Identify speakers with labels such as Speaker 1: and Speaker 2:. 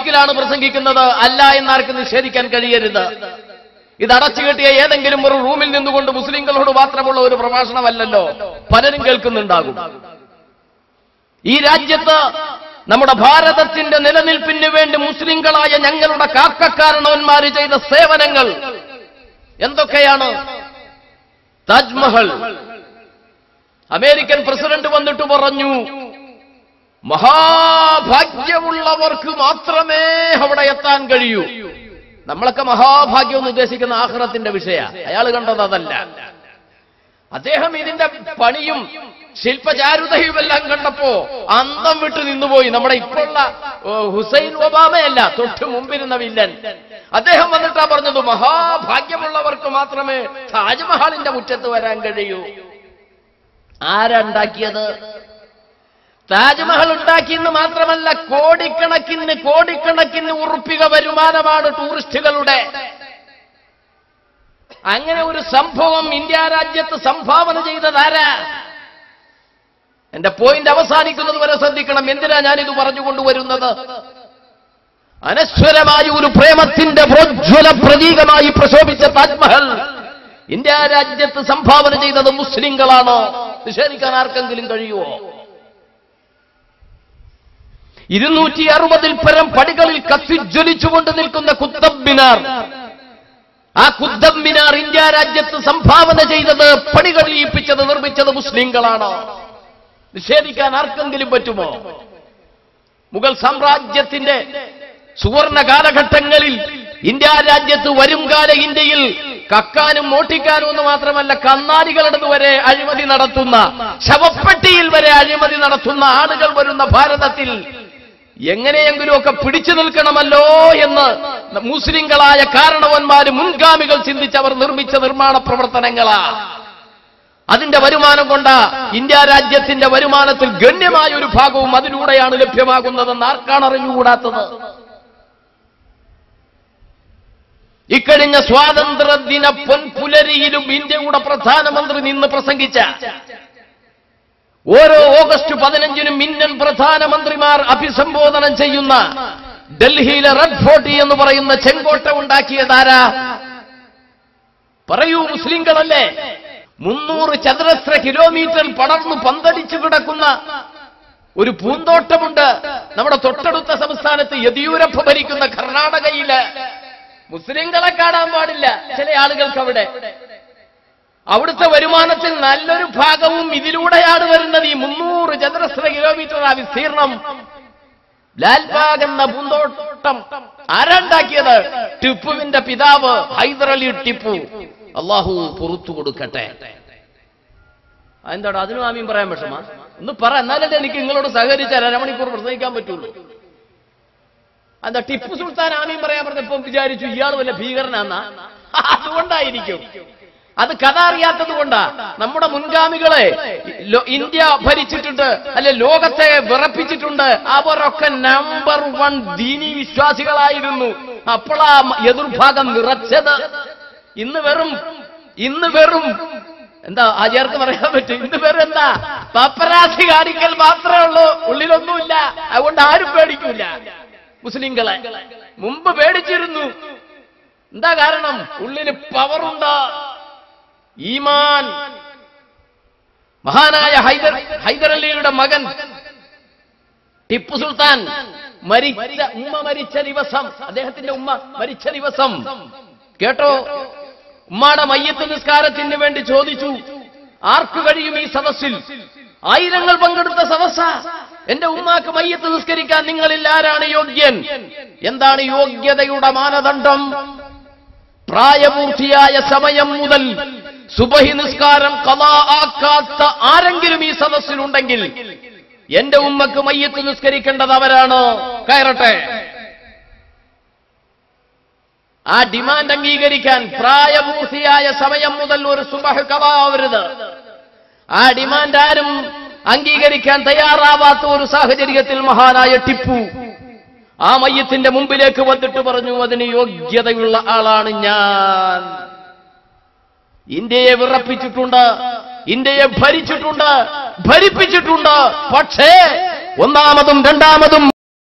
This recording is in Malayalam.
Speaker 1: പബ്ലിക്കിലാണ് പ്രസംഗിക്കുന്നത്, അല്ല എന്നാർക്കും നിഷേധിക്കാൻ കഴിയരുത്. ഇത് അടച്ചുകെട്ടിയ ഏതെങ്കിലും ഒരു റൂമിൽ നിന്നുകൊണ്ട് മുസ്ലിങ്ങളോട് മാത്രമുള്ള ഒരു പ്രഭാഷണമല്ലല്ലോ, പലരും കേൾക്കുന്നുണ്ടാകും. ഈ രാജ്യത്ത് നമ്മുടെ ഭാരതത്തിന്റെ നിലനിൽപ്പിന് വേണ്ടി മുസ്ലിങ്ങളായ ഞങ്ങളുടെ കാക്കക്കാരണവന്മാര് ചെയ്ത സേവനങ്ങൾ എന്തൊക്കെയാണ്? താജ്മഹൽ അമേരിക്കൻ പ്രസിഡന്റ് വന്നിട്ട് പറഞ്ഞു, മഹാഭാഗ്യമുള്ളവർക്ക് മാത്രമേ അവിടെ എത്താൻ കഴിയൂ. നമ്മളൊക്കെ മഹാഭാഗ്യം എന്ന് ഉദ്ദേശിക്കുന്ന ആഖിറത്തിന്റെ വിഷയ, അയാൾ കണ്ടത് അതല്ല. അദ്ദേഹം ഇതിന്റെ പണിയും ശില്പചാരുതയുമെല്ലാം കണ്ടപ്പോ അന്തം വിട്ട് നിന്നുപോയി. നമ്മുടെ ഇപ്പോഴുള്ള ഹുസൈൻ ഒബാമയല്ല, തൊട്ട് മുമ്പിരുന്ന വില്ലൻ. അദ്ദേഹം വന്നിട്ടാ പറഞ്ഞത്, മഹാഭാഗ്യമുള്ളവർക്ക് മാത്രമേ താജ്മഹലിന്റെ മുറ്റത്ത് വരാൻ കഴിയൂ. ആരുണ്ടാക്കിയത്? താജ്മഹൽ ഉണ്ടാക്കിയെന്ന് മാത്രമല്ല, കോടിക്കണക്കിന് ഉറുപ്പിക വരുമാനമാണ് ടൂറിസ്റ്റുകളുടെ. അങ്ങനെ ഒരു സംഭവം ഇന്ത്യ രാജ്യത്ത് സംഭാവന ചെയ്തതാരാ? എന്റെ പോയിന്റ് അവസാനിക്കുന്നത് വരെ ശ്രദ്ധിക്കണം. എന്തിനാ ഞാനിത് പറഞ്ഞുകൊണ്ടുവരുന്നത്? അനശ്വരമായ ഒരു പ്രേമത്തിന്റെ പ്രോജ്വല പ്രതീകമായി പ്രശോഭിച്ച താജ്മഹൽ ഇന്ത്യ രാജ്യത്ത് സംഭാവന ചെയ്തത് മുസ്ലിങ്ങളാണോ? നിഷേധിക്കാൻ ആർക്കെങ്കിലും കഴിയുമോ? 260 പരം പടികളിൽ കത്തിജ്വലിച്ചുകൊണ്ട് നിൽക്കുന്ന കുത്തബ് മിനാർ, ആ കുത്തബ് മിനാർ ഇന്ത്യ രാജ്യത്ത് സംഭാവന ചെയ്തത്, പണികളിയിപ്പിച്ചത്, നിർമ്മിച്ചത് മുസ്ലിങ്ങളാണോ? നിഷേധിക്കാൻ ആർക്കെങ്കിലും പറ്റുമോ? മുഗൾ സാമ്രാജ്യത്തിന്റെ സുവർണ കാലഘട്ടങ്ങളിൽ ഇന്ത്യ രാജ്യത്ത്, വരുംകാല ഇന്ത്യയിൽ കക്കാനും മോട്ടിക്കാനും എന്ന് മാത്രമല്ല, കന്നാലികളുടെ വരെ അഴിമതി നടത്തുന്ന, ശവപ്പെട്ടിയിൽ വരെ അഴിമതി നടത്തുന്ന ആളുകൾ വരുന്ന ഭാരതത്തിൽ എങ്ങനെയെങ്കിലുമൊക്കെ പിടിച്ചു നിൽക്കണമല്ലോ എന്ന് മുസ്ലിങ്ങളായ കാരണവന്മാര്, മുൻഗാമികൾ ചിന്തിച്ചവർ നിർമ്മിച്ച നിർമ്മാണ പ്രവർത്തനങ്ങളാ. അതിന്റെ വരുമാനം കൊണ്ട് ഇന്ത്യ രാജ്യത്തിന്റെ വരുമാനത്തിൽ ഗണ്യമായ ഒരു ഭാഗവും അതിലൂടെയാണ് ലഭ്യമാകുന്നതെന്ന് ആർക്കാണ് അറിഞ്ഞുകൂടാത്തത്? ഇക്കഴിഞ്ഞ സ്വാതന്ത്ര്യദിന പൊൻപുലരിയിലും ഇന്ത്യയുടെ പ്രധാനമന്ത്രി നിന്ന് പ്രസംഗിച്ച, ഓരോ ഓഗസ്റ്റ് 15-നും ഇന്ത്യൻ പ്രധാനമന്ത്രിമാർ അഭിസംബോധന ചെയ്യുന്ന ഡൽഹിയിലെ റെഡ് ഫോർട്ട് എന്ന് പറയുന്ന ചെങ്കോട്ട ഉണ്ടാക്കിയതാരാ? പറയൂ, മുസ്ലിങ്ങളല്ലേ? 300 ചതുരശ്ര കിലോമീറ്ററിൽ പടർന്നു പന്തടിച്ചു കിടക്കുന്ന ഒരു പൂന്തോട്ടമുണ്ട് നമ്മുടെ തൊട്ടടുത്ത സംസ്ഥാനത്ത്, യെദ്യൂരപ്പ ഭരിക്കുന്ന കർണാടകയില്. മുസ്ലിങ്ങളെ കാണാൻ പാടില്ല ചില ആളുകൾക്ക് അവിടെ. അവിടുത്തെ വരുമാനത്തിൽ നല്ലൊരു ഭാഗവും ഇതിലൂടെയാണ് വരുന്നത്. ഈ 300 ചതുരശ്ര കിലോമീറ്റർ വിസ്തീർണം. ലാൽബാഗ് എന്ന പൂന്തോട്ടം ആരുണ്ടാക്കിയത്? ടിപ്പുവിന്റെ പിതാവ് ഹൈദർ അലി ടിപ്പു, അള്ളാഹു പുറത്തു കൊടുക്കട്ടെ. എന്താണ് അതിനും ആമീൻ പറയാൻ വിഷമ? ഒന്ന് പറ, എന്നാലല്ലേ എനിക്ക് നിങ്ങളോട് സഹകരിച്ചാൽ അരമണിക്കൂർ പ്രസംഗിക്കാൻ പറ്റുള്ളൂ. എന്താ ടിപ്പു സുൽത്താൻ ആമീൻ പറയാൻ പറഞ്ഞപ്പോ വിചാരിച്ചു ഇയാൾ വല്ല ഭീകരനാന്നാ? അതുകൊണ്ടായിരിക്കും. അത് കഥ അറിയാത്തത് കൊണ്ടാ. നമ്മുടെ മുൻഗാമികളെ ഇന്ത്യ ഭരിച്ചിട്ടുണ്ട്, അല്ലെ ലോകത്തെ വിറപ്പിച്ചിട്ടുണ്ട്. അവരൊക്കെ നമ്പർ 1 ദീനി വിശ്വാസികളായിരുന്നു. അപ്പോഴാ എതിർഭാഗം നിറച്ചത്. ഇന്ന് വെറും എന്താ ആചാർക്ക് പറയാൻ പറ്റും? ഇന്ന് വെറും എന്താ പപ്പരാസി കാണിക്കൽ മാത്രമേ ഉള്ളൂ, ഉള്ളിലൊന്നുമില്ല. അതുകൊണ്ട് ആരും പേടിക്കൂല മുസ്ലിങ്ങളെ. മുമ്പ് പേടിച്ചിരുന്നു. എന്താ കാരണം? ഉള്ളിന് പവറുണ്ട്, ഈമാൻ. മഹാനായ ഹൈദർ അലിയുടെ മകൻ ടിപ്പു സുൽത്താൻ മരിച്ച ദിവസം, അദ്ദേഹത്തിന്റെ ഉമ്മ മരിച്ച ദിവസം കേട്ടോ, ഉമ്മയുടെ മയ്യത്ത് നിസ്കാരത്തിന് വേണ്ടി ചോദിച്ചു, ആർക്ക് കഴിയും ഈ സദസ്സിൽ? 1000 പങ്കെടുത്ത സദസ്സാ. എന്റെ ഉമ്മാക്ക് മയ്യത്ത് നിസ്കരിക്കാൻ നിങ്ങളിൽ ആരാണ് യോഗ്യൻ? എന്താണ് യോഗ്യതയുടെ മാനദണ്ഡം? പ്രായപൂർത്തിയായ സമയം മുതൽ സുബഹി നിസ്കാരം ഖളാ ആക്കാത്ത ആരെങ്കിലും ഈ സദസ്സിലുണ്ടെങ്കിൽ എന്റെ ഉമ്മക്ക് മയ്യത്ത് നിസ്കരിക്കേണ്ടത് അവരാണ്. കയറട്ടെ. ആ ഡിമാൻഡ് അംഗീകരിക്കാൻ പ്രായപൂർത്തിയായ സമയം മുതൽ ഒരു സുബഹ് ഖളാ ആവരുത്. ആ ഡിമാൻഡ് ആരും അംഗീകരിക്കാൻ തയ്യാറാവാത്ത ഒരു സാഹചര്യത്തിൽ മഹാനായ ടിപ്പു ആ മയ്യത്തിന്റെ മുമ്പിലേക്ക് വന്നിട്ട് പറഞ്ഞു, അതിന് യോഗ്യതയുള്ള ആളാണ് ഞാൻ. ഇന്ത്യയെ വിറപ്പിച്ചിട്ടുണ്ട്, ഇന്ത്യയെ ഭരിച്ചിട്ടുണ്ട്, ഭരിപ്പിച്ചിട്ടുണ്ട്. പക്ഷേ ഒന്നാമതും രണ്ടാമതും